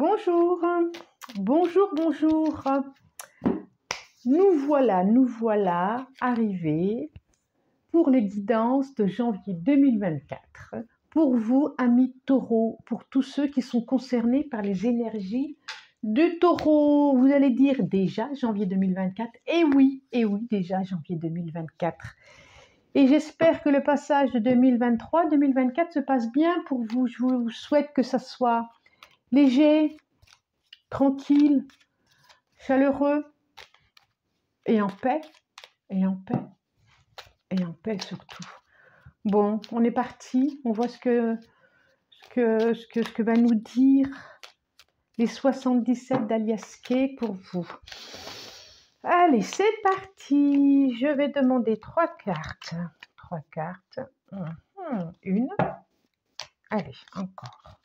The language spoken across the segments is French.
Bonjour, bonjour, bonjour. Nous voilà arrivés pour les guidances de janvier 2024. Pour vous, amis taureaux, pour tous ceux qui sont concernés par les énergies du taureau. Vous allez dire déjà janvier 2024. Et oui, déjà janvier 2024. Et j'espère que le passage de 2023-2024 se passe bien pour vous. Je vous souhaite que ça soit léger, tranquille, chaleureux et en paix, et en paix, et en paix surtout. Bon, on est parti, on voit ce que va nous dire les 77 d'Aliaské pour vous. Allez, c'est parti. Je vais demander 3 cartes. 3 cartes. Une. Allez, encore.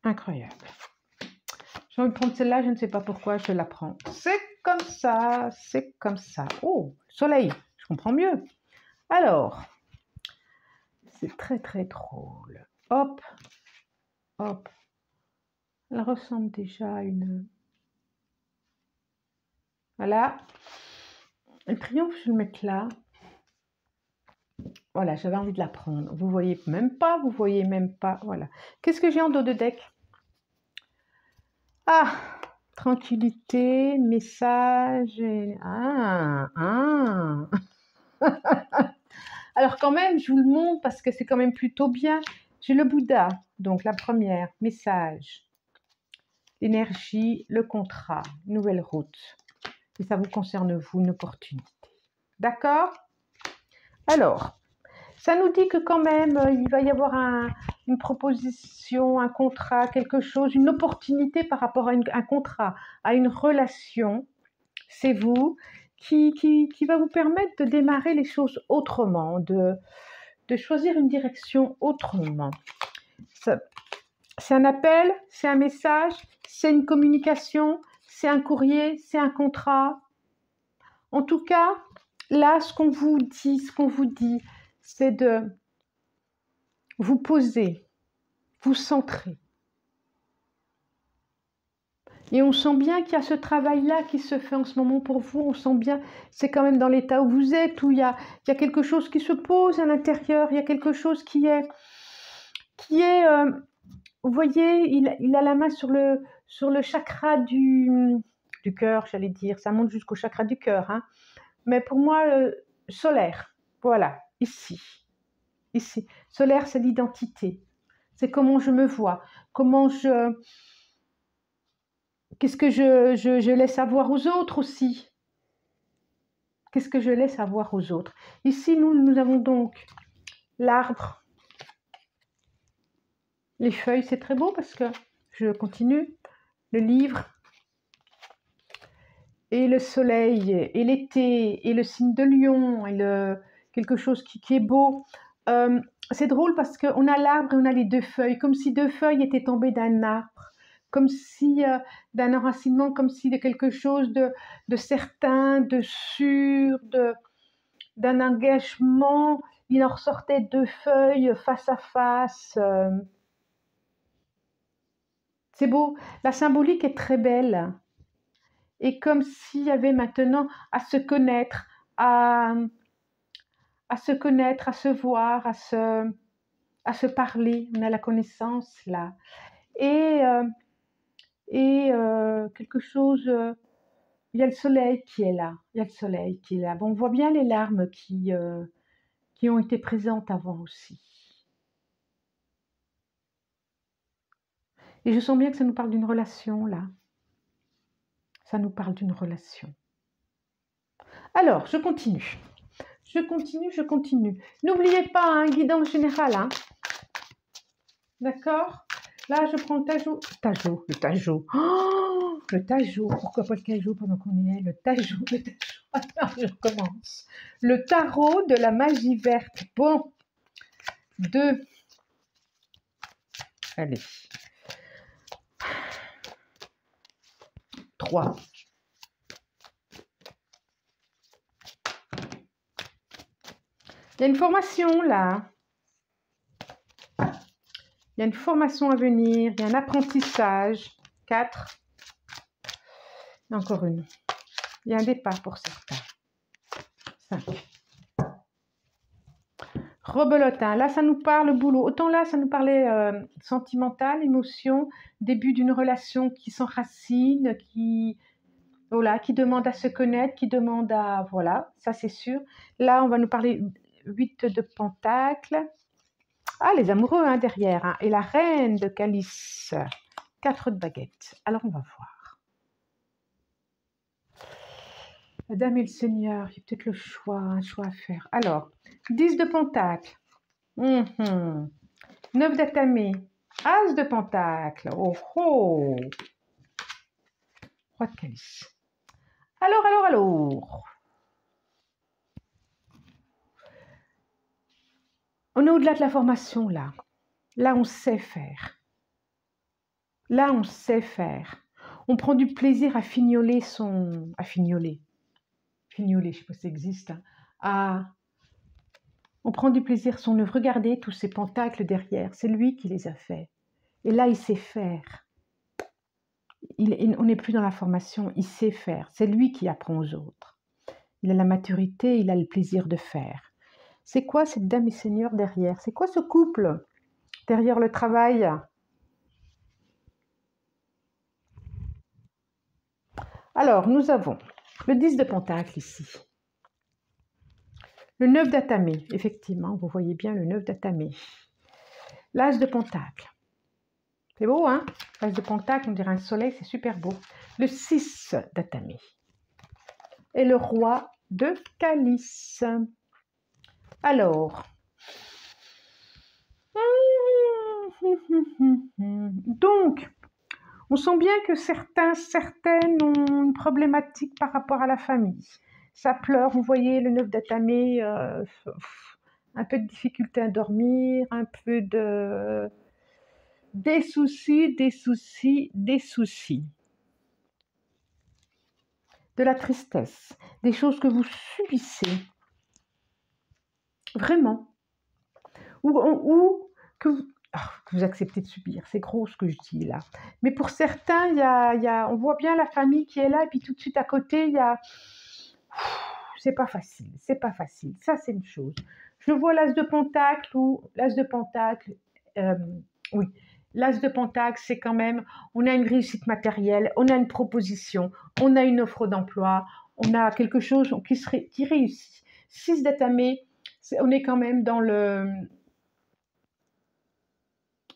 Incroyable. J'ai envie de prendre celle-là, je ne sais pas pourquoi je la prends. C'est comme ça, c'est comme ça. Oh, soleil, je comprends mieux. Alors, c'est très très drôle. Hop, hop. Elle ressemble déjà à une... Voilà. Le triomphe, je vais le mettre là. Voilà, j'avais envie de la prendre. Vous voyez même pas, vous voyez même pas. Voilà. Qu'est-ce que j'ai en dos de deck? Ah, tranquillité, message. Alors quand même, je vous le montre parce que c'est quand même plutôt bien. J'ai le Bouddha, donc la première, message, l'énergie, le contrat, nouvelle route. Et ça vous concerne vous, une opportunité. D'accord? Alors, ça nous dit que quand même, il va y avoir une proposition, un contrat, quelque chose, une opportunité par rapport à un contrat, à une relation. C'est vous qui va vous permettre de démarrer les choses autrement, de choisir une direction autrement. C'est un appel, c'est un message, c'est une communication, c'est un courrier, c'est un contrat. En tout cas, là, ce qu'on vous dit, c'est de vous poser, vous centrer. Et on sent bien qu'il y a ce travail-là qui se fait en ce moment pour vous. On sent bien, c'est quand même dans l'état où vous êtes, où il y a quelque chose qui se pose à l'intérieur, il y a quelque chose qui est vous voyez, il a la main sur le chakra du cœur, j'allais dire. Ça monte jusqu'au chakra du cœur. Hein. Mais pour moi, solaire. Voilà, ici. Ici. Solaire, c'est l'identité. C'est comment je me vois. Qu'est-ce que je laisse savoir aux autres aussi. Qu'est-ce que je laisse savoir aux autres. Ici, nous avons donc l'arbre. Les feuilles, c'est très beau parce que je continue. Le livre. Et le soleil, et l'été, et le signe de lion, et quelque chose qui est beau. C'est drôle parce qu'on a l'arbre et on a les 2 feuilles, comme si 2 feuilles étaient tombées d'un arbre, comme si d'un enracinement, comme si de quelque chose de certain, de sûr, d'un engagement. Il en ressortait 2 feuilles face à face. C'est beau, la symbolique est très belle. Et comme s'il y avait maintenant à se connaître, à se connaître, à se voir, à se parler. On a la connaissance là. Et quelque chose, il y a le soleil qui est là. Il y a le soleil qui est là. Bon, on voit bien les larmes qui ont été présentes avant aussi. Et je sens bien que ça nous parle d'une relation là. Ça nous parle d'une relation. Alors, je continue. Je continue. N'oubliez pas, un guidance générale. Hein. D'accord? Là, je prends le Tajo. Le Tajo. Oh, le Tajo. Pourquoi pas le Tajo pendant qu'on y est? Le Tajo. Alors, je recommence. Le tarot de la magie verte. Bon. 2. Allez. 3. Il y a une formation là. Il y a une formation à venir, il y a un apprentissage. 4. Et encore une. Il y a un départ pour certains. 5. Rebelote, hein. Là, ça nous parle boulot. Autant là, ça nous parlait sentimental, émotion, début d'une relation qui s'enracine, voilà, qui demande à se connaître, qui demande à... Voilà, ça c'est sûr. Là, on va nous parler 8 de pentacles. Ah, les amoureux hein, derrière. Hein. Et la reine de calice. 4 de baguettes. Alors, on va voir. La dame et le seigneur, il y a peut-être le choix, un choix à faire. Alors, 10 de pentacles. 9 d'atamé. As de pentacle. Oh, oh. Roi de calice. Alors. On est au-delà de la formation, là. Là, on sait faire. Là, on sait faire. On prend du plaisir à fignoler son... À fignoler. Fignoler, je ne sais pas si ça existe. Hein. On prend du plaisir son œuvre. Regardez tous ces pentacles derrière. C'est lui qui les a faits. Et là, il sait faire. On n'est plus dans la formation. Il sait faire. C'est lui qui apprend aux autres. Il a la maturité, il a le plaisir de faire. C'est quoi cette dame et seigneur derrière? C'est quoi ce couple derrière le travail? Alors, nous avons le 10 de pentacle ici. Le 9 d'atamé, effectivement, vous voyez bien le 9 d'atamé. L'as de pentacle. C'est beau, hein? L'as de pentacle, on dirait un soleil, c'est super beau. Le 6 d'atamé. Et le roi de calice. Alors, donc, on sent bien que certaines ont une problématique par rapport à la famille. Ça pleure, vous voyez, le 9 d'atamé, un peu de difficulté à dormir, un peu de... des soucis. De la tristesse, des choses que vous subissez. Vraiment. Ou que vous acceptez de subir. C'est gros ce que je dis là. Mais pour certains, on voit bien la famille qui est là, et puis tout de suite à côté, il y a... C'est pas facile, c'est pas facile. Ça, c'est une chose. Je vois l'as de pentacle ou l'as de pentacle. Oui, l'as de pentacle, c'est quand même, on a une réussite matérielle, on a une proposition, on a une offre d'emploi, on a quelque chose qui réussit. 6 d'atamé, on est quand même dans le...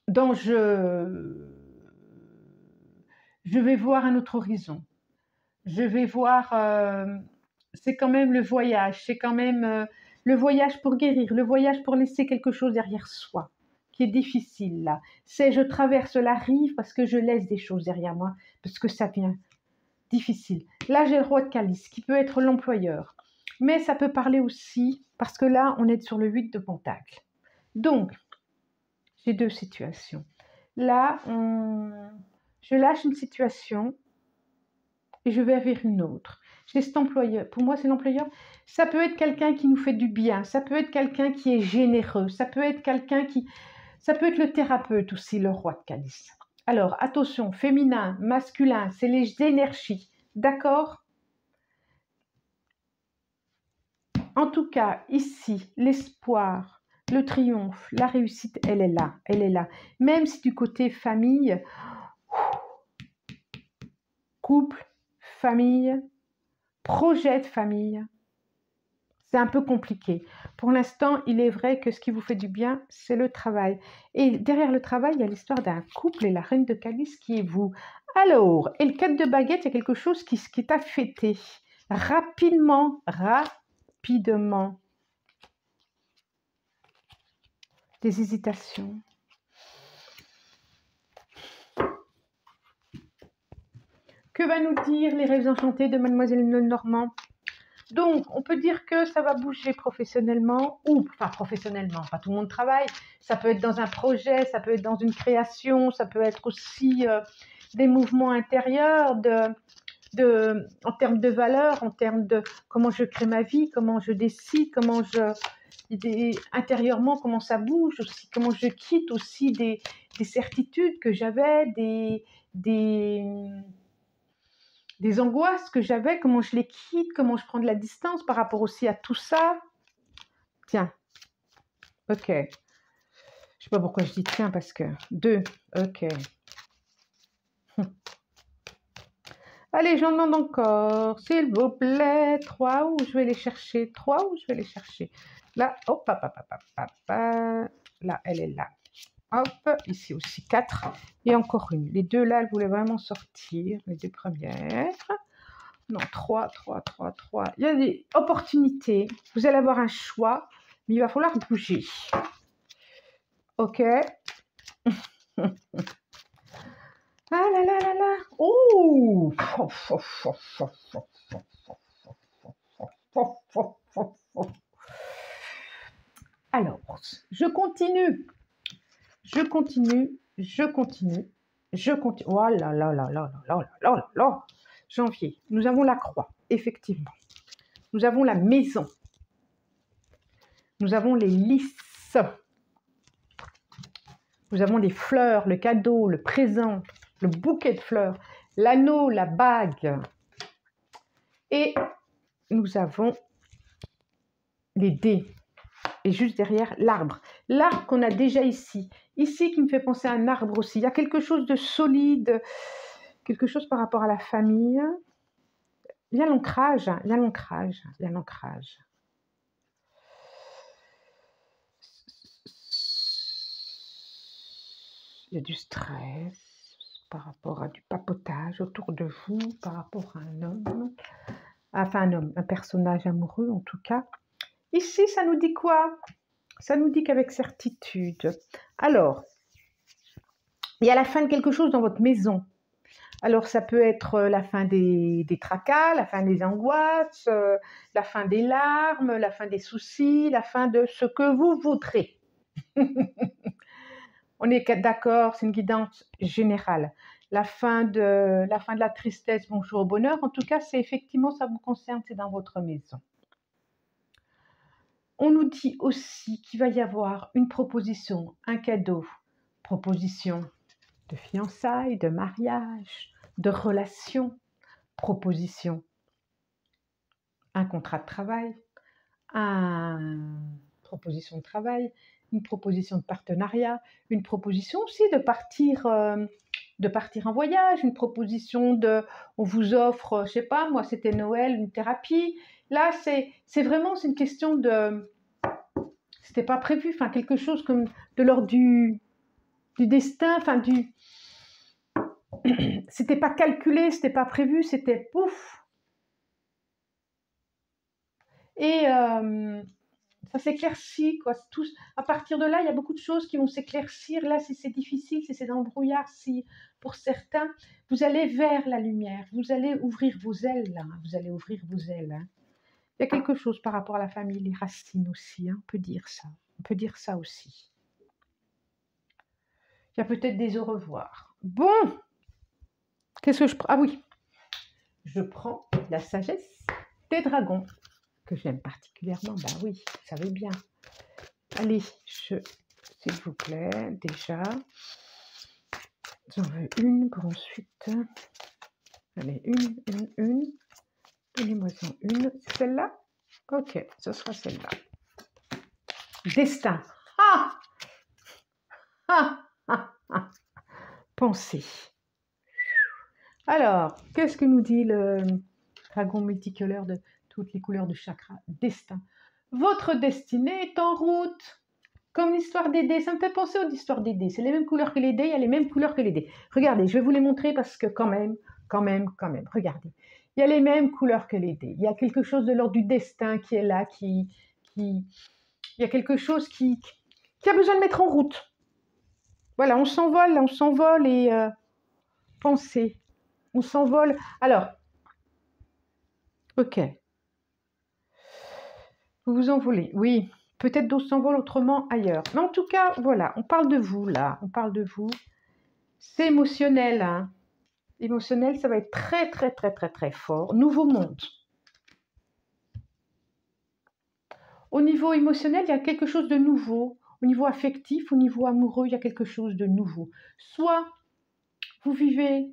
je vais voir un autre horizon. Je vais voir... c'est quand même le voyage, c'est quand même le voyage pour guérir, le voyage pour laisser quelque chose derrière soi, qui est difficile là. C'est je traverse la rive parce que je laisse des choses derrière moi, parce que ça vient difficile. Là, j'ai le roi de calice, qui peut être l'employeur. Mais ça peut parler aussi, parce que là, on est sur le 8 de pentacle. Donc, j'ai 2 situations. Là, je lâche une situation et je vais vers une autre. J'ai cet employeur. Pour moi, c'est l'employeur. Ça peut être quelqu'un qui nous fait du bien. Ça peut être quelqu'un qui est généreux. Ça peut être quelqu'un qui... Ça peut être le thérapeute aussi, le roi de calice. Alors, attention, féminin, masculin, c'est les énergies. D'accord? En tout cas, ici, l'espoir, le triomphe, la réussite, elle est là. Elle est là. Même si du côté famille, couple, famille, projet de famille, c'est un peu compliqué. Pour l'instant, il est vrai que ce qui vous fait du bien, c'est le travail. Et derrière le travail, il y a l'histoire d'un couple et la reine de calice qui est vous. Alors, et le 4 de baguette, il y a quelque chose qui est à fêter. Rapidement. Des hésitations. Que va nous dire les rêves enchantés de Mademoiselle Lenormand? Donc, on peut dire que ça va bouger professionnellement, enfin professionnellement, pas tout le monde travaille, ça peut être dans un projet, ça peut être dans une création, ça peut être aussi des mouvements intérieurs en termes de valeurs, en termes de comment je crée ma vie, comment je décide, il intérieurement, comment ça bouge aussi, comment je quitte aussi des certitudes que j'avais, des angoisses que j'avais, comment je les quitte, comment je prends de la distance par rapport aussi à tout ça. Tiens, ok. Je sais pas pourquoi je dis tiens, parce que 2, ok. Allez, j'en demande encore, s'il vous plaît. 3, où je vais les chercher? 3, où je vais les chercher? Là, hop, hop, hop, hop, hop, hop. Là, elle est là. Hop, ici aussi 4. Et encore une. Les 2 là, elles voulaient vraiment sortir. Les 2 premières. Non, 3, 3, 3, 3. Il y a des opportunités. Vous allez avoir un choix, mais il va falloir bouger. Ok. Ah là là là là. Oh. Alors, je continue. Je continue. Je continue. Je continue. Oh là là là là là là là là là. Janvier. Nous avons la croix, effectivement. Nous avons la maison. Nous avons les lys. Nous avons les fleurs, le cadeau, le présent, le bouquet de fleurs, l'anneau, la bague. Et nous avons les dés. Et juste derrière, l'arbre. L'arbre qu'on a déjà ici. Ici, qui me fait penser à un arbre aussi. Il y a quelque chose de solide, quelque chose par rapport à la famille. Il y a l'ancrage, il y a l'ancrage, il y a l'ancrage. Il y a du stress par rapport à du papotage autour de vous, par rapport à un homme. Enfin, un homme, un personnage amoureux en tout cas. Ici, ça nous dit quoi? Ça nous dit qu'avec certitude. Alors, il y a la fin de quelque chose dans votre maison. Alors, ça peut être la fin des tracas, la fin des angoisses, la fin des larmes, la fin des soucis, la fin de ce que vous voudrez. On est d'accord, c'est une guidance générale. La fin de la tristesse, bonjour au bonheur. En tout cas, c'est effectivement, ça vous concerne, c'est dans votre maison. On nous dit aussi qu'il va y avoir une proposition, un cadeau, proposition de fiançailles, de mariage, de relation, proposition, un contrat de travail, une proposition de travail, une proposition de partenariat, une proposition aussi de partir en voyage, une proposition on vous offre, je sais pas, moi c'était Noël, une thérapie. Là, c'est vraiment, c'est une question de, c'était pas prévu, enfin quelque chose comme de l'ordre du destin, enfin c'était pas calculé, c'était pas prévu, c'était pouf. Et ça s'éclaircit, quoi. À partir de là, il y a beaucoup de choses qui vont s'éclaircir. Là, si c'est difficile, si c'est dans le brouillard, si pour certains, vous allez vers la lumière, vous allez ouvrir vos ailes, là. Vous allez ouvrir vos ailes. Hein. Il y a quelque chose par rapport à la famille, les racines aussi, hein. On peut dire ça. On peut dire ça aussi. Il y a peut-être des au revoir. Bon, qu'est-ce que je prends? Ah oui, je prends la sagesse des dragons, que j'aime particulièrement. Ben oui, vous savez bien. Allez, s'il vous plaît, déjà, j'en veux une pour ensuite. Allez, une. Donnez-moi-en une. Celle-là? Ok, ce sera celle-là. Destin. Ah! Ah! Ah! Ah! Pensée. Alors, qu'est-ce que nous dit le dragon multicolore de toutes les couleurs du chakra? Destin. Votre destinée est en route. Comme l'histoire des dés, ça me fait penser aux histoires des dés. C'est les mêmes couleurs que les dés, il y a les mêmes couleurs que les dés. Regardez, je vais vous les montrer parce que quand même, regardez. Il y a les mêmes couleurs que les dés. Il y a quelque chose de l'ordre du destin qui est là, il y a quelque chose qui a besoin de mettre en route. Voilà, on s'envole et pensez. On s'envole. Alors, ok. Vous vous envolez, oui. Peut-être d'autres s'envolent autrement ailleurs. Mais en tout cas, voilà, on parle de vous là. On parle de vous. C'est émotionnel, hein. Émotionnel, ça va être très, très, très, très, très fort. Nouveau monde. Au niveau émotionnel, il y a quelque chose de nouveau. Au niveau affectif, au niveau amoureux, il y a quelque chose de nouveau. Soit vous vivez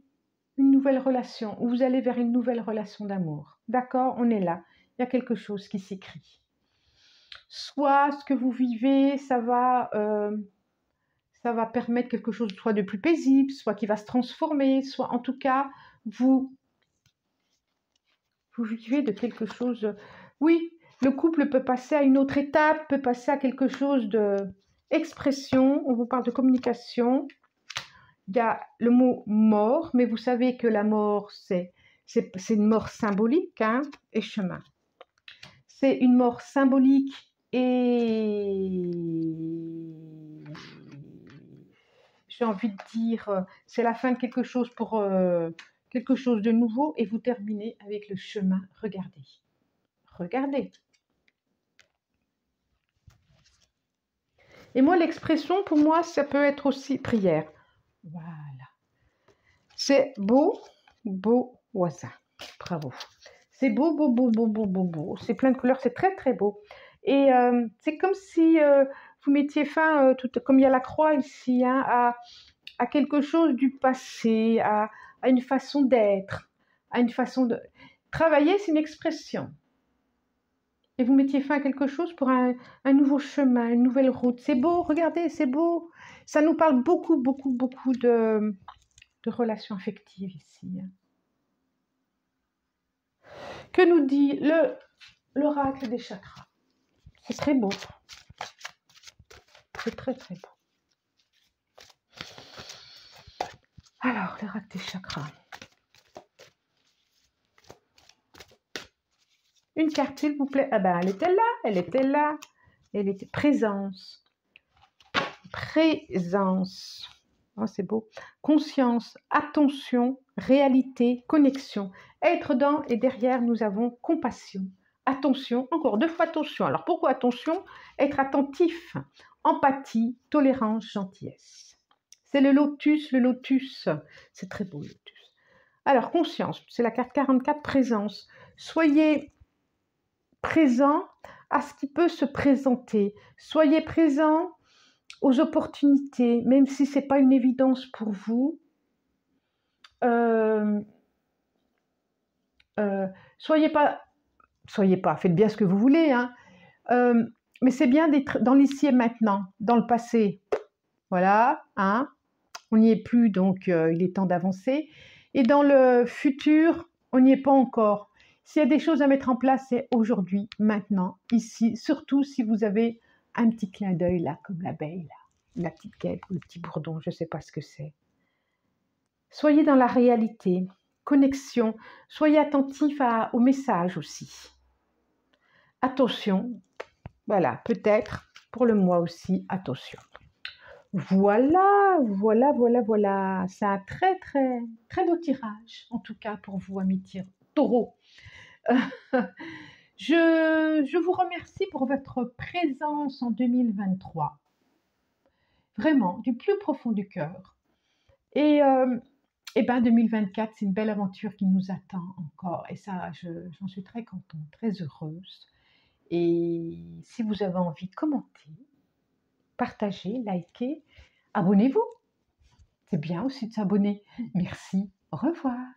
une nouvelle relation ou vous allez vers une nouvelle relation d'amour. D'accord, on est là. Il y a quelque chose qui s'écrit. Soit ce que vous vivez, ça va permettre quelque chose soit de plus paisible, soit qui va se transformer, soit en tout cas, vous vivez de quelque chose. Oui, le couple peut passer à une autre étape, peut passer à quelque chose de expression. On vous parle de communication. Il y a le mot mort, mais vous savez que la mort, c'est une mort symbolique, hein, et chemin. C'est une mort symbolique et j'ai envie de dire, c'est la fin de quelque chose pour quelque chose de nouveau et vous terminez avec le chemin. Regardez. Regardez. Et moi, l'expression, pour moi, ça peut être aussi prière. Voilà. C'est beau, beau voisin. Bravo. C'est beau, beau, beau, beau, beau, beau, beau. C'est plein de couleurs, c'est très, très beau. Et c'est comme si vous mettiez fin, comme il y a la croix ici, hein, à quelque chose du passé, à une façon d'être, à une façon de... Travailler, c'est une expression. Et vous mettiez fin à quelque chose pour un nouveau chemin, une nouvelle route. C'est beau, regardez, c'est beau. Ça nous parle beaucoup, beaucoup, beaucoup de relations affectives ici. Que nous dit l'oracle des chakras? C'est très beau. C'est très, très beau. Alors, l'oracle des chakras. Une carte, s'il vous plaît. Ah ben, elle était là, elle était là. Elle était présence. Présence. Oh, c'est beau. Conscience, attention, réalité, connexion. Être dans et derrière, nous avons compassion. Attention, encore 2 fois attention. Alors pourquoi attention? Être attentif, empathie, tolérance, gentillesse. C'est le lotus, c'est très beau le lotus. Alors conscience, c'est la carte 44, présence. Soyez présent à ce qui peut se présenter. Soyez présent aux opportunités, même si ce n'est pas une évidence pour vous. Soyez pas, faites bien ce que vous voulez, hein. Mais c'est bien d'être dans l'ici et maintenant, dans le passé. Voilà, hein. On n'y est plus, donc il est temps d'avancer. Et dans le futur, on n'y est pas encore. S'il y a des choses à mettre en place, c'est aujourd'hui, maintenant, ici. Surtout si vous avez un petit clin d'œil là, comme l'abeille, là. La petite guêpe ou le petit bourdon, je ne sais pas ce que c'est. Soyez dans la réalité, connexion. Soyez attentif aux messages aussi. Attention, voilà, peut-être pour le mois aussi, attention. Voilà. C'est un très, très, très beau tirage, en tout cas pour vous, amis taureaux. Je vous remercie pour votre présence en 2023. Vraiment, du plus profond du cœur. Et 2024, c'est une belle aventure qui nous attend encore. Et ça, j'en suis très contente, très heureuse. Et si vous avez envie de commenter, partager, liker, abonnez-vous. C'est bien aussi de s'abonner. Merci. Au revoir.